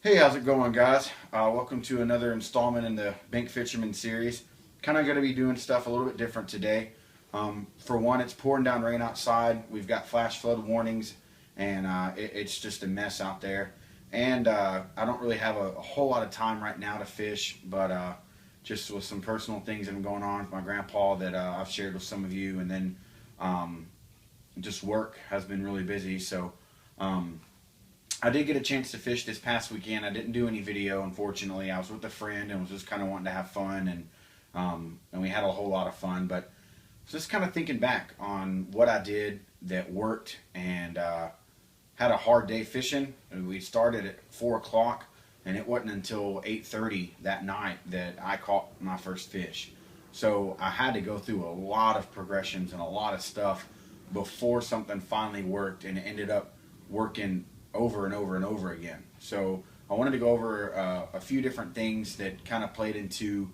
Hey, how's it going, guys? Welcome to another installment in the Bank Fisherman series. Kind of going to be doing stuff a little bit different today. For one, it's pouring down rain outside. We've got flash flood warnings, and it's just a mess out there. And I don't really have a whole lot of time right now to fish, but just with some personal things that have been going on with my grandpa that I've shared with some of you, and then um, just work has been really busy. So um, I did get a chance to fish this past weekend. I didn't do any video, unfortunately. I was with a friend and was just kind of wanting to have fun, and we had a whole lot of fun. But I was just kind of thinking back on what I did that worked, and had a hard day fishing. We started at 4 o'clock, and it wasn't until 8:30 that night that I caught my first fish. So I had to go through a lot of progressions and a lot of stuff before something finally worked, and it ended up working over and over and over again. So I wanted to go over a few different things that kind of played into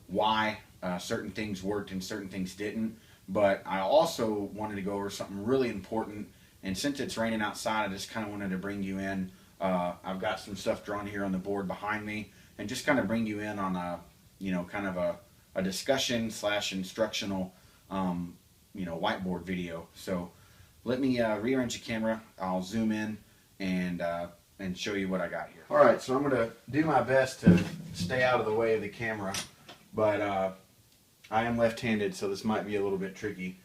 why certain things worked and certain things didn't. But I also wanted to go over something really important. And since it's raining outside, I just kind of wanted to bring you in. I've got some stuff drawn here on the board behind me, and just kind of bring you in on kind of a discussion slash instructional, whiteboard video. So let me rearrange the camera. I'll zoom in and show you what I got here. All right, so I'm going to do my best to stay out of the way of the camera, but I am left-handed, so this might be a little bit tricky.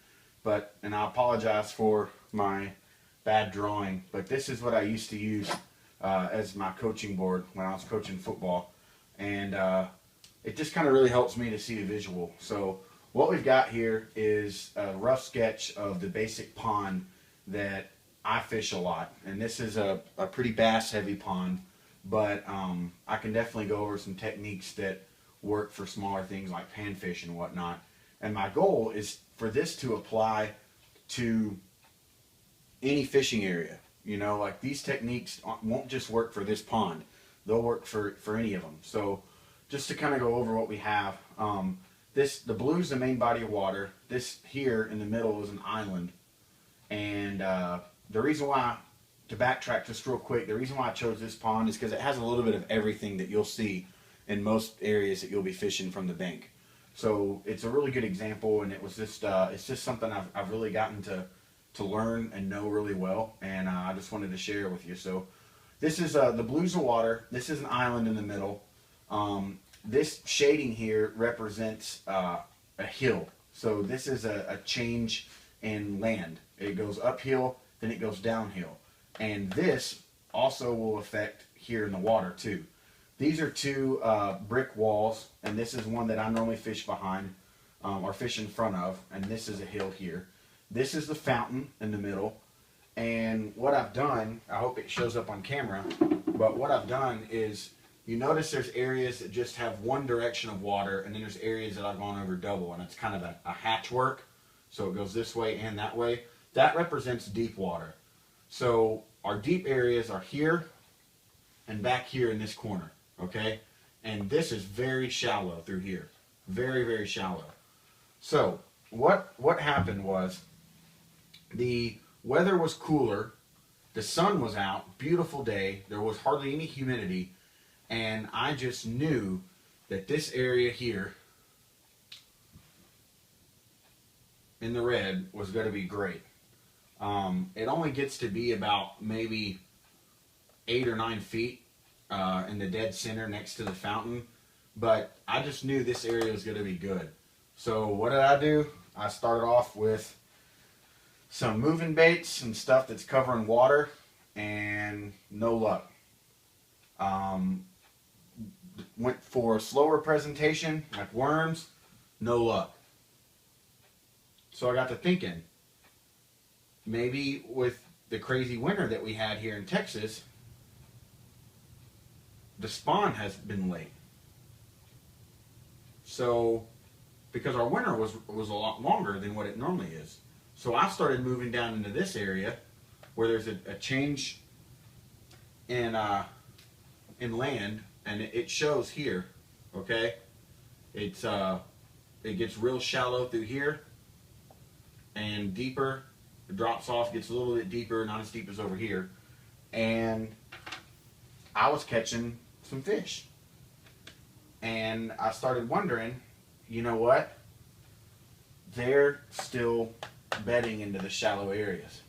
And I apologize for my bad drawing, but this is what I used to use as my coaching board when I was coaching football, and it just kind of really helps me to see the visual. So what we've got here is a rough sketch of the basic pond that I fish a lot, and this is a pretty bass heavy pond, but I can definitely go over some techniques that work for smaller things like panfish and whatnot. And my goal is for this to apply to any fishing area. Like these techniques won't just work for this pond, they'll work for any of them. So just to kind of go over what we have, the blue is the main body of water. This here in the middle is an island, and the reason why, to backtrack just real quick, the reason why I chose this pond is because it has a little bit of everything that you'll see in most areas that you'll be fishing from the bank. So it's a really good example, and it's just something I've really gotten to learn and know really well, and I just wanted to share it with you. So this is the blues of water. This is an island in the middle. This shading here represents a hill. So this is a change in land. It goes uphill, then it goes downhill. And this also will affect here in the water too. These are two brick walls, and this is one that I normally fish behind or fish in front of, and this is a hill here. This is the fountain in the middle, and what I've done, I hope it shows up on camera, but what I've done is, you notice there's areas that just have one direction of water, and then there's areas that I've gone over double, and it's kind of a hatch work, so it goes this way and that way. That represents deep water. So our deep areas are here and back here in this corner, okay? And this is very shallow through here. Very, very shallow. So what happened was the weather was cooler, the sun was out, beautiful day, there was hardly any humidity, and I just knew that this area here in the red was going to be great. It only gets to be about maybe 8 or 9 feet in the dead center next to the fountain, but I just knew this area was going to be good. So what did I do? I started off with some moving baits, some stuff that's covering water, and no luck. Went for a slower presentation like worms, no luck. So I got to thinking, maybe with the crazy winter that we had here in Texas, the spawn has been late. So, because our winter was a lot longer than what it normally is. So I started moving down into this area where there's a change in land, and it shows here, okay? It gets real shallow through here and deeper. It drops off, gets a little bit deeper, not as deep as over here. And I was catching some fish. And I started wondering, you know what? They're still bedding into the shallow areas.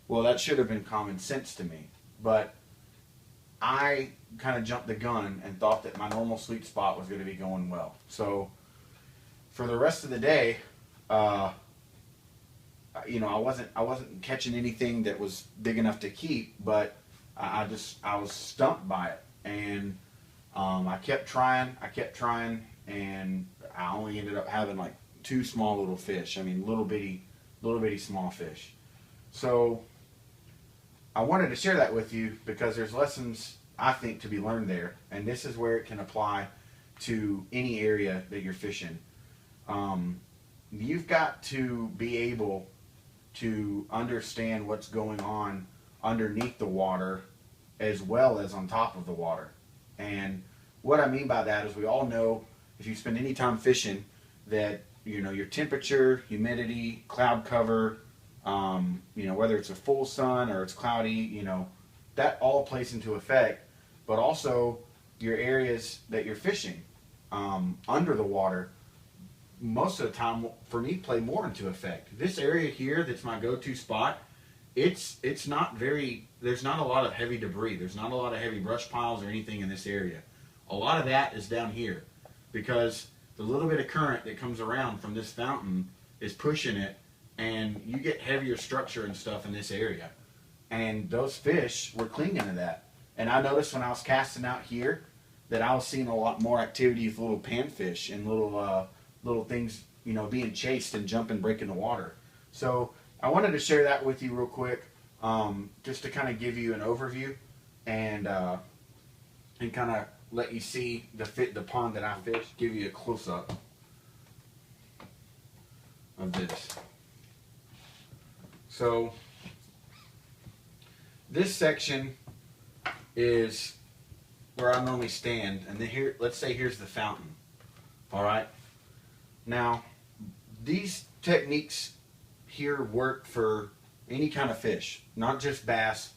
Well, that should have been common sense to me, but I kind of jumped the gun and thought that my normal sweet spot was going to be going well. So for the rest of the day, you know, I wasn't catching anything that was big enough to keep, but I was stumped by it, and I kept trying, and I only ended up having like 2 small little fish. I mean, little bitty small fish. So I wanted to share that with you because there's lessons I think to be learned there, and this is where it can apply to any area that you're fishing. You've got to be able to understand what's going on underneath the water as well as on top of the water. And what I mean by that is, we all know, if you spend any time fishing, that, you know, your temperature, humidity, cloud cover, you know, whether it's a full sun or it's cloudy, you know, that all plays into effect. But also your areas that you're fishing under the water, most of the time for me, play more into effect. This area here that's my go-to spot, it's not very, there's not a lot of heavy debris. There's not a lot of heavy brush piles or anything in this area. A lot of that is down here because the little bit of current that comes around from this fountain is pushing it, and you get heavier structure and stuff in this area. And those fish were clinging to that. And I noticed when I was casting out here that I was seeing a lot more activity with little panfish and little things, you know, being chased and jumping, breaking the water. So I wanted to share that with you real quick, just to kind of give you an overview and kind of let you see the pond that I fish. Give you a close up of this. So this section is where I normally stand, and then here, let's say here's the fountain. All right. Now, these techniques here work for any kind of fish, not just bass.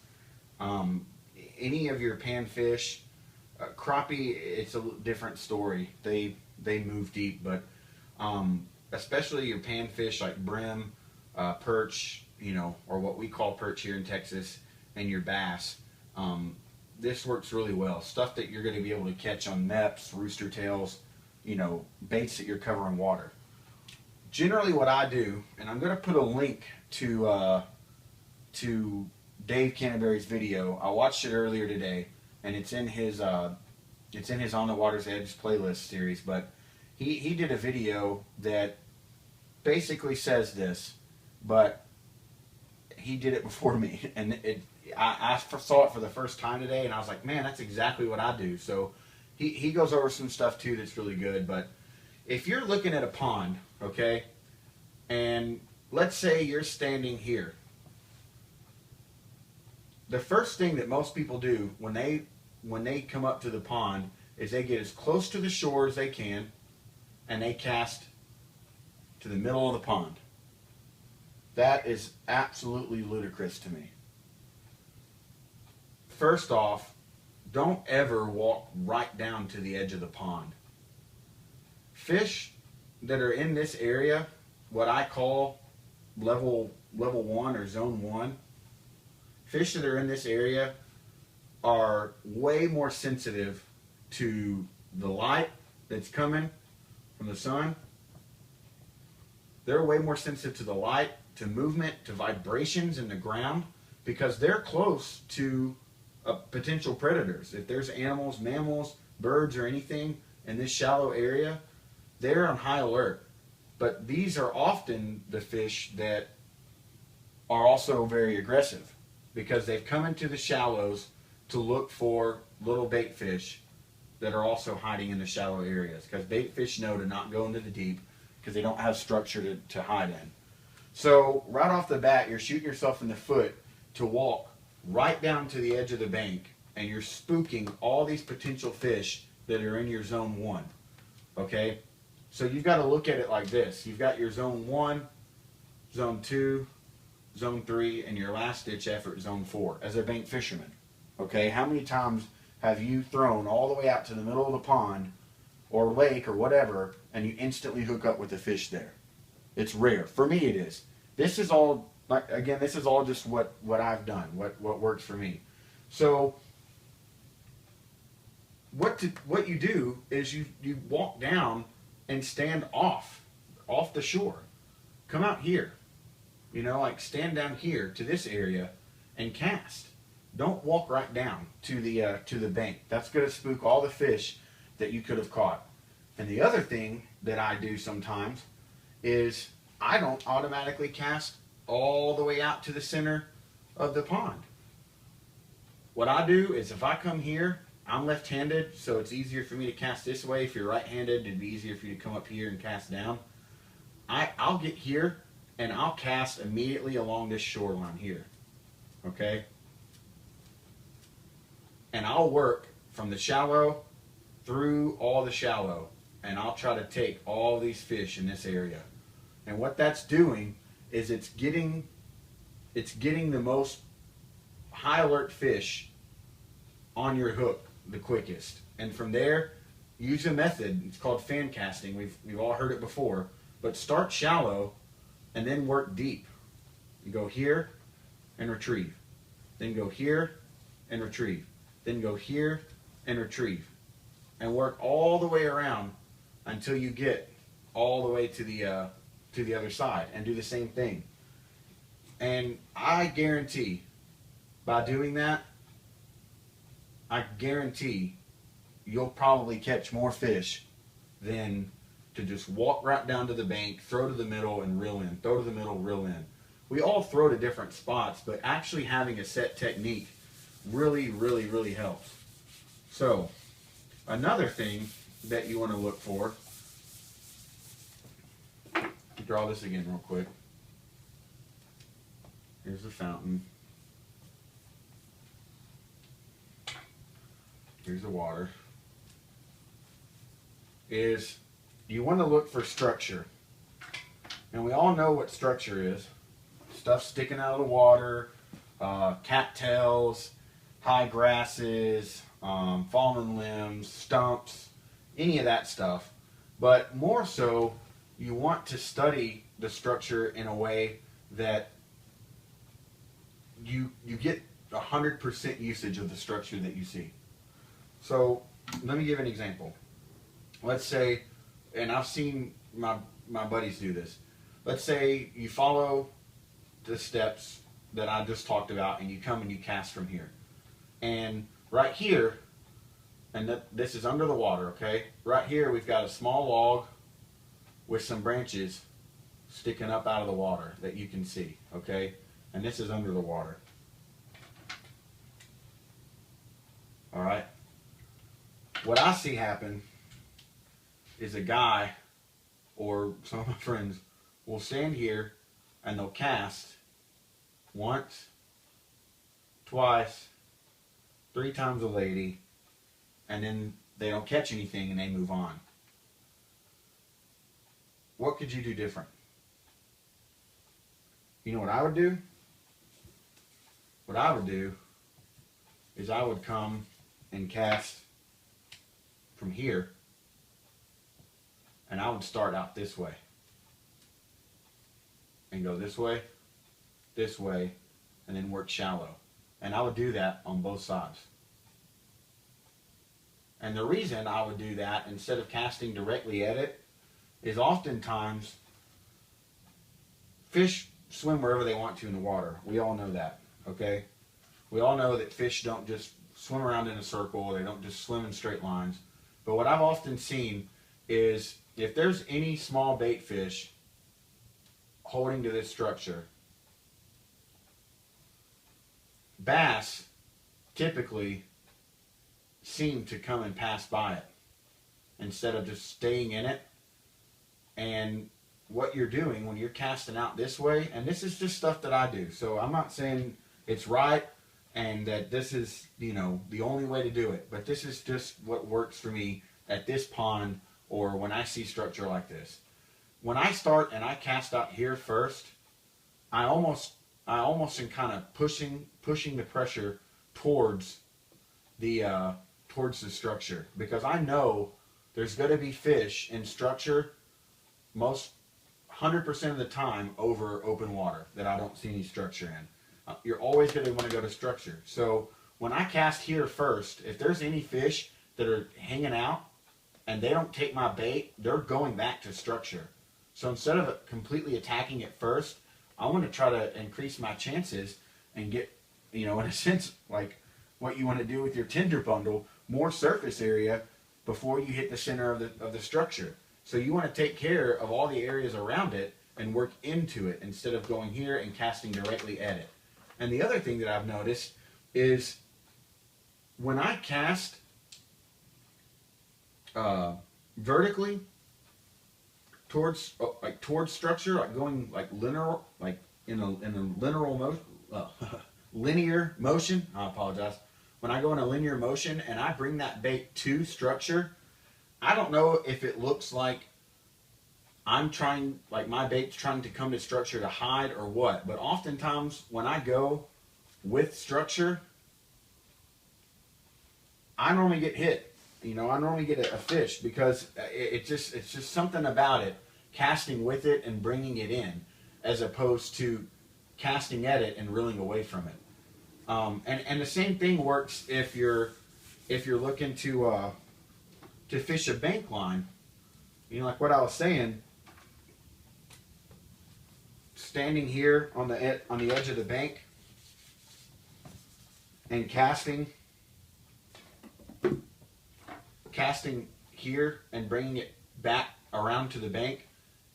Any of your panfish, crappie, it's a different story. They move deep, but especially your panfish like brim, perch, you know, or what we call perch here in Texas, and your bass. This works really well. Stuff that you're going to be able to catch on neps, rooster tails, you know, baits that you're covering water. Generally what I do, and I'm going to put a link to Dave Canterbury's video. I watched it earlier today, and it's in his On the Water's Edge playlist series, but he did a video that basically says this, but he did it before me, and I saw it for the first time today, and I was like, man, that's exactly what I do. So he goes over some stuff too that's really good. But if you're looking at a pond, okay, and let's say you're standing here, the first thing that most people do when they come up to the pond is they get as close to the shore as they can, and they cast to the middle of the pond. That is absolutely ludicrous to me. First off, don't ever walk right down to the edge of the pond. Fish that are in this area, what I call level 1 or zone 1, fish that are in this area are way more sensitive to the light that's coming from the sun. They're way more sensitive to the light, to movement, to vibrations in the ground, because they're close to potential predators. If there's animals, mammals, birds, or anything in this shallow area, they're on high alert. But these are often the fish that are also very aggressive, because they've come into the shallows to look for little bait fish that are also hiding in the shallow areas, because bait fish know to not go into the deep because they don't have structure to hide in. So right off the bat, you're shooting yourself in the foot to walk right down to the edge of the bank, and you're spooking all these potential fish that are in your zone 1. Okay? So you've got to look at it like this. You've got your zone 1, zone 2, zone 3, and your last ditch effort, zone 4, as a bank fisherman. Okay, how many times have you thrown all the way out to the middle of the pond or lake or whatever, and you instantly hook up with a fish there? It's rare. For me, it is. This is all, like, again, this is all just what I've done, what works for me. So what you do is you walk down and stand off the shore. Come out here, you know, like stand down here to this area and cast. Don't walk right down to the bank. That's going to spook all the fish that you could have caught. And the other thing that I do sometimes is I don't automatically cast all the way out to the center of the pond. What I do is if I come here, I'm left-handed, so it's easier for me to cast this way. If you're right-handed, it'd be easier for you to come up here and cast down. I'll get here and I'll cast immediately along this shoreline here. Okay? And I'll work from the shallow through all the shallow, and I'll try to take all these fish in this area. And what that's doing is it's getting the most high alert fish on your hook the quickest. And from there, use a method. It's called fan casting. We've all heard it before. But start shallow and then work deep. You go here and retrieve. Then go here and retrieve. Then go here and retrieve. And work all the way around until you get all the way to the other side, and do the same thing. And I guarantee, by doing that, I guarantee you'll probably catch more fish than to just walk right down to the bank, throw to the middle, and reel in. Throw to the middle, reel in. We all throw to different spots, but actually having a set technique really, really, really helps. So, another thing that you want to look for, draw this again real quick. Here's the fountain. Here's the water. Is you want to look for structure. And we all know what structure is. Stuff sticking out of the water, cattails, high grasses, fallen limbs, stumps, any of that stuff. But more so, you want to study the structure in a way that you get 100% usage of the structure that you see. So let me give an example. Let's say, and I've seen my buddies do this. Let's say you follow the steps that I just talked about, and you come and you cast from here. And right here, and this is under the water, okay? Right here we've got a small log with some branches sticking up out of the water that you can see, okay? And this is under the water. All right? What I see happen is a guy or some of my friends will stand here and they'll cast once, twice, 3 times a lady, and then they don't catch anything and they move on. What could you do different? You know what I would do? What I would do is I would come and cast from here, and I would start out this way and go this way, and then work shallow. And I would do that on both sides. And the reason I would do that instead of casting directly at it is oftentimes fish swim wherever they want to in the water. We all know that, okay? We all know that fish don't just swim around in a circle. They don't just swim in straight lines. But what I've often seen is if there's any small bait fish holding to this structure, bass typically seem to come and pass by it instead of just staying in it. And what you're doing when you're casting out this way, and this is just stuff that I do, so I'm not saying it's right and that this is, you know, the only way to do it, but this is just what works for me at this pond or when I see structure like this. When I start and I cast out here first, I almost am kind of pushing the pressure towards towards the structure, because I know there's going to be fish in structure most 100% of the time over open water that I don't see any structure in. You're always going to want to go to structure. So when I cast here first, if there's any fish that are hanging out and they don't take my bait, they're going back to structure. So instead of completely attacking it first, I want to try to increase my chances and get, in a sense, like what you want to do with your tender bundle, more surface area before you hit the center of the structure. So you want to take care of all the areas around it and work into it instead of going here and casting directly at it. And the other thing that I've noticed is when I cast vertically towards structure, like going like linear, like in a linear motion. I apologize. When I go in a linear motion and I bring that bait to structure, I don't know if it looks like my bait's trying to come to structure to hide or what, but oftentimes when I go with structure, I normally get hit. I normally get a fish, because it's just something about it, casting with it and bringing it in, as opposed to casting at it and reeling away from it. And the same thing works if you're looking to fish a bank line. Like what I was saying, standing here on the edge of the bank and casting here and bringing it back around to the bank,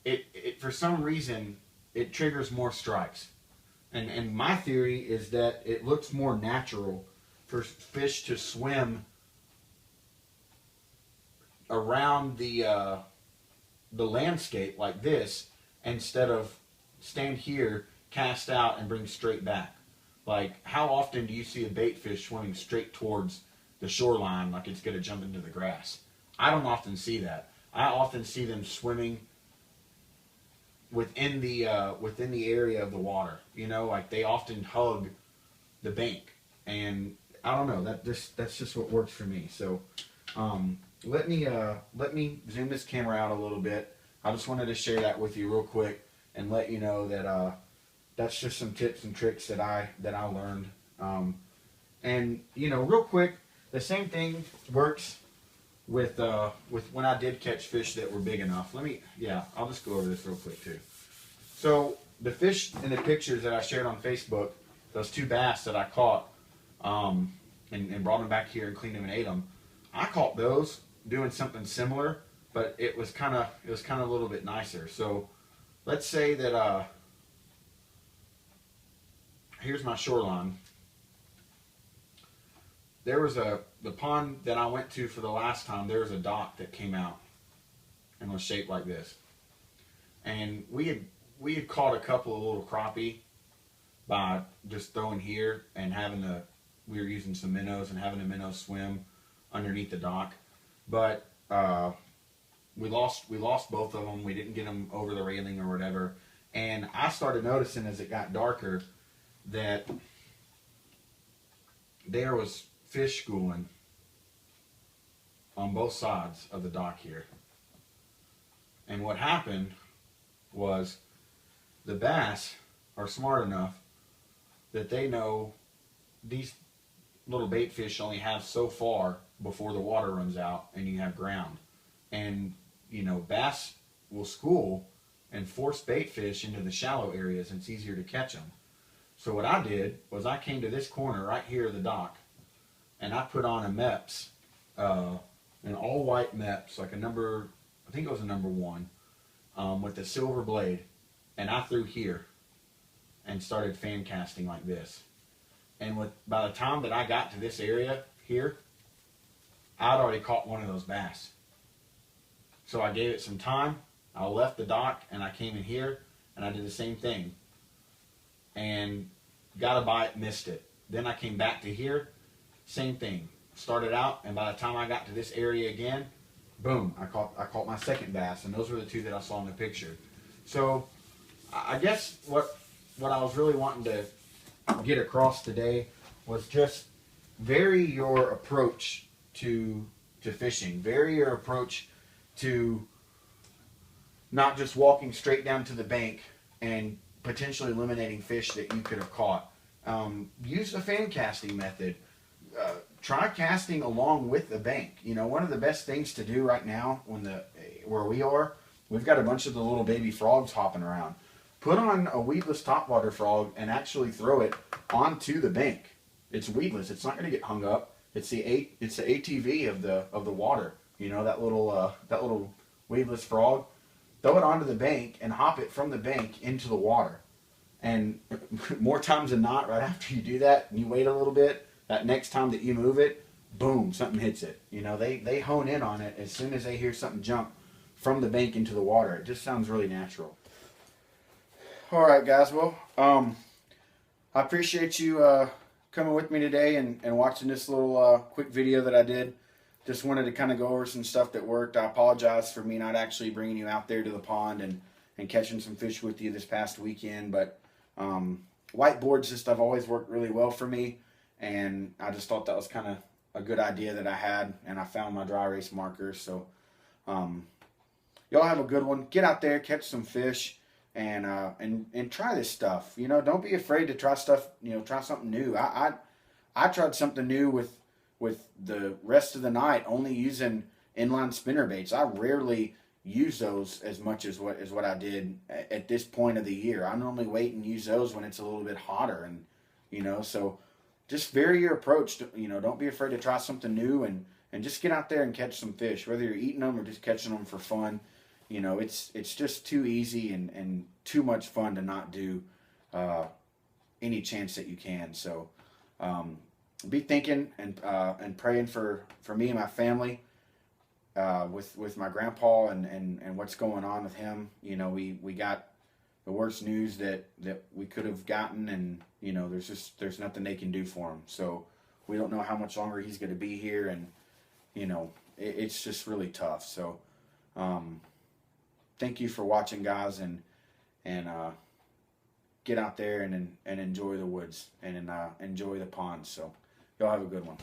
it for some reason it triggers more strikes. And my theory is that it looks more natural for fish to swim around the landscape like this, instead of stand here, cast out, and bring straight back. Like, how often do you see a bait fish swimming straight towards the shoreline like it's going to jump into the grass? I don't often see that. I often see them swimming within the area of the water. Like they often hug the bank, and I don't know, that's just what works for me. So let me zoom this camera out a little bit. I just wanted to share that with you real quick and let you know that that's just some tips and tricks that I learned. And real quick, the same thing works with when I did catch fish that were big enough. I'll just go over this real quick too. So the fish in the pictures that I shared on Facebook, those two bass that I caught and brought them back here and cleaned them and ate them, I caught those doing something similar, but it was kind of a little bit nicer. So let's say that here's my shoreline. There was the pond that I went to for the last time. There was a dock that came out and was shaped like this, and we had caught a couple of little crappie by just throwing here and we were using some minnows and having the minnows swim underneath the dock, but we lost both of them. We didn't get them over the railing or whatever, and I started noticing as it got darker that there was fish schooling on both sides of the dock here. And what happened was the bass are smart enough that they know these little bait fish only have so far before the water runs out and you have ground. And bass will school and force bait fish into the shallow areas, and it's easier to catch them. So what I did was I came to this corner right here of the dock, and I put on a Mepps, an all white Mepps, like I think it was a number 1, with a silver blade, and I threw here and started fan casting like this. And by the time that I got to this area here, I'd already caught one of those bass. So I gave it some time. I left the dock and I came in here and I did the same thing. And got a bite, missed it. Then I came back to here, same thing. Started out, and by the time I got to this area again, boom, I caught my second bass, and those were the two that I saw in the picture. So I guess what I was really wanting to get across today was just vary your approach to fishing. Vary your approach to not just walking straight down to the bank and potentially eliminating fish that you could have caught. Use the fan casting method. Try casting along with the bank. You know, one of the best things to do right now where we are, we've got a bunch of the little baby frogs hopping around. Put on a weedless topwater frog and actually throw it onto the bank. It's weedless. It's not going to get hung up. It's the ATV of the water. You know, that little weedless frog. Throw it onto the bank and hop it from the bank into the water. And more times than not, right after you do that and you wait a little bit, that next time that you move it, boom, something hits it. You know, they hone in on it as soon as they hear something jump from the bank into the water. It just sounds really natural. All right, guys. Well, I appreciate you coming with me today and watching this little quick video that I did. Just wanted to kind of go over some stuff that worked. I apologize for me not actually bringing you out there to the pond and catching some fish with you this past weekend. But whiteboards just have always worked really well for me. And I just thought that was kind of a good idea that I had. And I found my dry erase markers. So y'all have a good one. Get out there, catch some fish. And try this stuff. You know, don't be afraid to try stuff. You know, try something new. I tried something new with the rest of the night, only using inline spinner baits. I rarely use those as much as what I did at this point of the year. I normally wait and use those when it's a little bit hotter, and you know, so just vary your approach. You know, don't be afraid to try something new and just get out there and catch some fish, whether you're eating them or just catching them for fun. You know, it's just too easy and too much fun to not do any chance that you can. So be thinking and praying for me and my family with my grandpa and what's going on with him. You know, we got the worst news that we could have gotten, and you know, there's nothing they can do for him. So we don't know how much longer he's going to be here, and you know, it's just really tough. So thank you for watching, guys, and get out there and enjoy the woods and enjoy the ponds. So y'all have a good one.